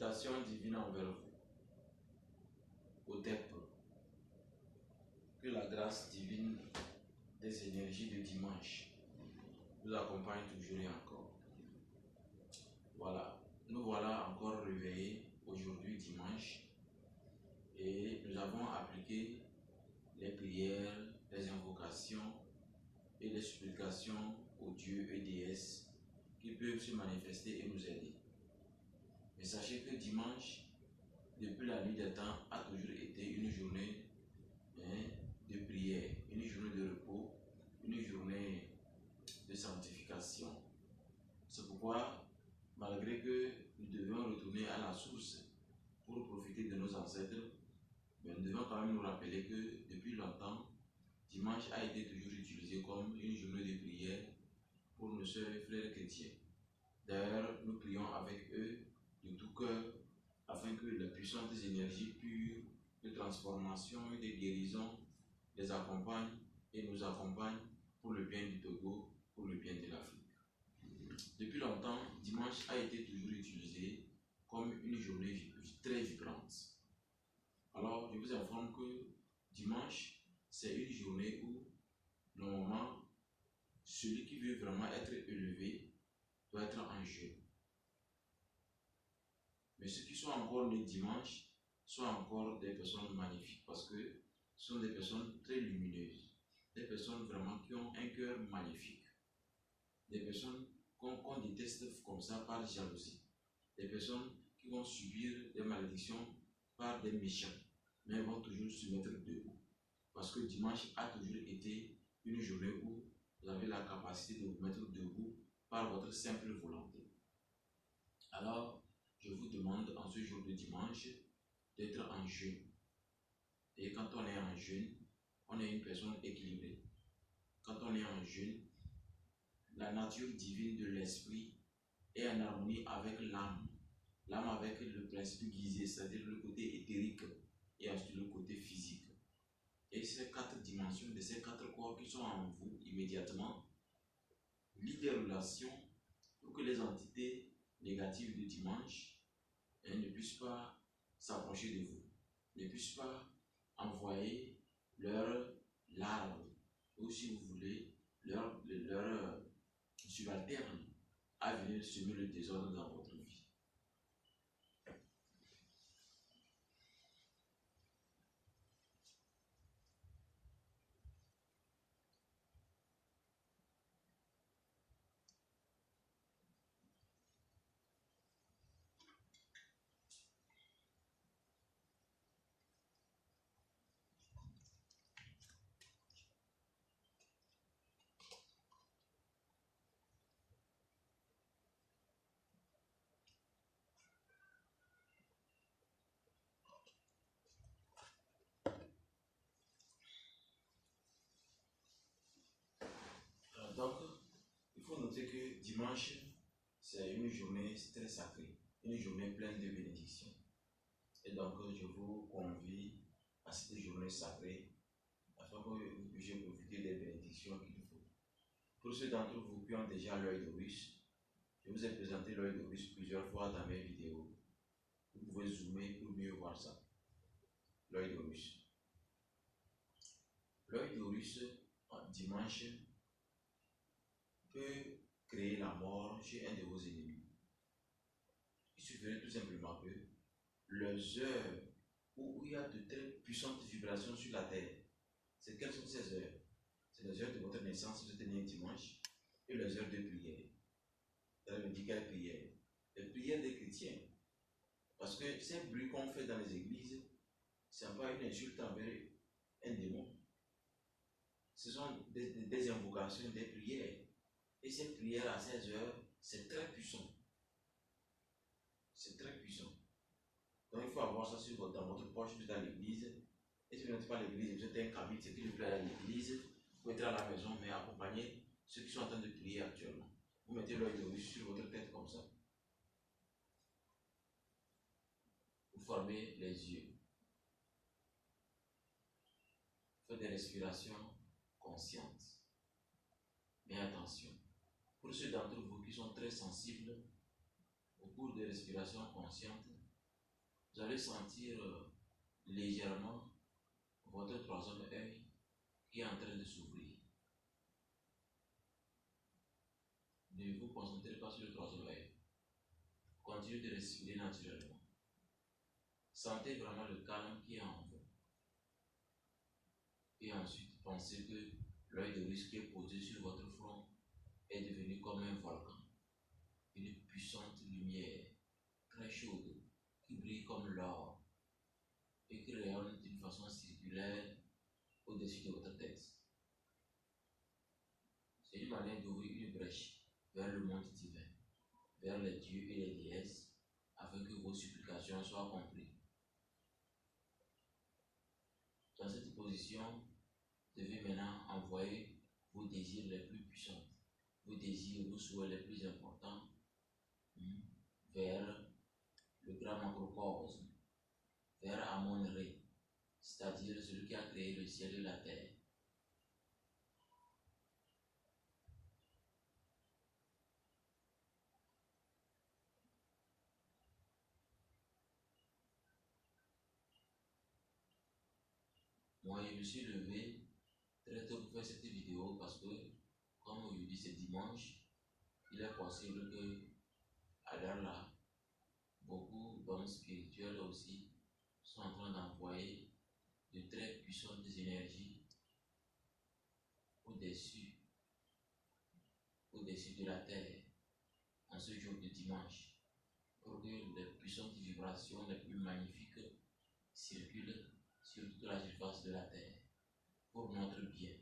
Salutations divines envers vous. Otep, que la grâce divine des énergies de dimanche vous accompagne toujours et encore. Voilà, nous voilà encore réveillés aujourd'hui dimanche et nous avons appliqué les prières, les invocations et les supplications aux dieux et déesses qui peuvent se manifester et nous aider. Mais sachez que dimanche, depuis la nuit des temps, a toujours été une journée de prière, une journée de repos, une journée de sanctification. C'est pourquoi, malgré que nous devions retourner à la source pour profiter de nos ancêtres, mais nous devons quand même nous rappeler que depuis longtemps, dimanche a été toujours utilisé comme une journée de prière pour nos sœurs et frères chrétiens. D'ailleurs, nous prions avec eux de tout cœur afin que les puissantes énergies pures de transformation et de guérison les accompagnent et nous accompagnent pour le bien du Togo, pour le bien de l'Afrique. Depuis longtemps, dimanche a été toujours utilisé comme une journée très vibrante. Alors, je vous informe que dimanche, c'est une journée où, normalement, celui qui veut vraiment être élevé doit être en jeûne. Mais ceux qui sont encore nés dimanche sont encore des personnes magnifiques parce que ce sont des personnes très lumineuses, des personnes vraiment qui ont un cœur magnifique, des personnes qu'on déteste comme ça par jalousie, des personnes qui vont subir des malédictions par des méchants, mais vont toujours se mettre debout. Parce que dimanche a toujours été une journée où vous avez la capacité de vous mettre debout par votre simple volonté. Alors, je vous demande en ce jour de dimanche d'être en jeûne. Et quand on est en jeûne, on est une personne équilibrée. Quand on est en jeûne, la nature divine de l'esprit est en harmonie avec l'âme. L'âme avec le principe guisé, c'est-à-dire le côté éthérique et ensuite le côté physique. Et ces quatre dimensions de ces quatre corps qui sont en vous immédiatement lient des relations pour que les entités négatives du dimanche ne puissent pas s'approcher de vous, ne puissent pas envoyer leurs larves, ou si vous voulez, leurs subalternes à venir semer le désordre dans votre vie. Donc, il faut noter que dimanche, c'est une journée très sacrée, une journée pleine de bénédictions. Et donc, je vous convie à cette journée sacrée afin que vous puissiez profiter des bénédictions qu'il faut. Pour ceux d'entre vous qui ont déjà l'œil d'Horus, je vous ai présenté l'œil d'Horus plusieurs fois dans mes vidéos. Vous pouvez zoomer pour mieux voir ça. L'œil d'Horus. L'œil d'Horus, dimanche, peut créer la mort chez un de vos ennemis. Il suffirait tout simplement que les heures où il y a de très puissantes vibrations sur la terre, c'est quelles sont ces heures? C'est les heures de votre naissance, vous êtes né dimanche, et les heures de prière. Ça veut dire quelle prière? Les prières des chrétiens. Parce que ces bruits qu'on fait dans les églises, ce n'est pas une insulte envers un démon. Ce sont des invocations, des prières. Et ces prières à 16 heures, c'est très puissant. C'est très puissant. Donc il faut avoir ça dans votre poche, vous êtes à l'église. Et si vous n'êtes pas à l'église, vous êtes un cabine, c'est qu'il vous plaît à l'église. Vous êtes à la maison, mais accompagnez ceux qui sont en train de prier actuellement. Vous mettez l'œil de Horus sur votre tête comme ça. Vous fermez les yeux. Faites des respirations conscientes. Mais attention, pour ceux d'entre vous qui sont très sensibles, au cours des respirations conscientes, vous allez sentir légèrement votre troisième œil qui est en train de s'ouvrir. Ne vous concentrez pas sur le troisième œil. Continuez de respirer naturellement. Sentez vraiment le calme qui est en vous. Et ensuite, pensez que l'œil de russe qui est posé sur votre front est devenu comme un volcan. Une puissante lumière très chaude qui brille comme l'or et qui rayonne d'une façon circulaire au-dessus de votre tête. C'est une manière d'ouvrir une brèche vers le monde divin, vers les dieux et les déesses, afin que vos supplications soient comprises. Dans cette position, vous devez maintenant envoyer vos désirs les plus puissants, vos désirs, vos souhaits les plus importants vers le grand macrocosme, vers Amon-Ré, c'est-à-dire celui qui a créé le ciel et la terre. Moi, je me suis levé très tôt pour faire cette vidéo parce que, comme aujourd'hui c'est dimanche, il est possible que, à l'heure là, beaucoup d'hommes spirituels aussi sont en train d'envoyer de très puissantes énergies au-dessus de la terre en ce jour de dimanche pour que les puissantes vibrations les plus magnifiques circulent sur toute la surface de la terre pour notre bien.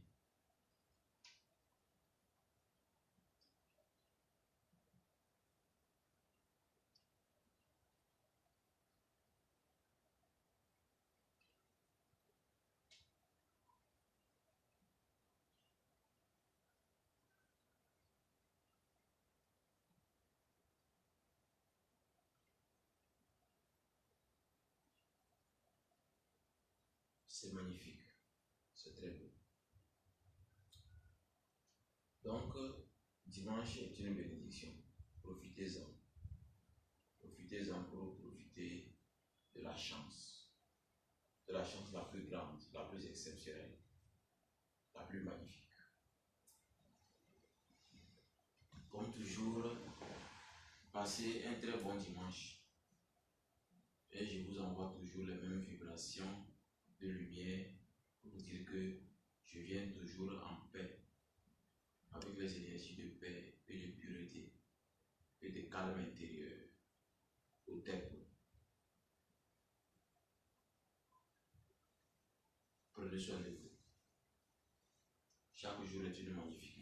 C'est magnifique, c'est très beau. Donc, dimanche est une bénédiction. Profitez-en. Profitez-en pour profiter de la chance la plus grande, la plus exceptionnelle, la plus magnifique. Comme toujours, passez un très bon dimanche et je vous envoie toujours les mêmes vibrations de lumière pour vous dire que je viens toujours en paix avec les énergies de paix et de pureté et de calme intérieur au temple. Prenez soin de vous. Chaque jour est une magnifique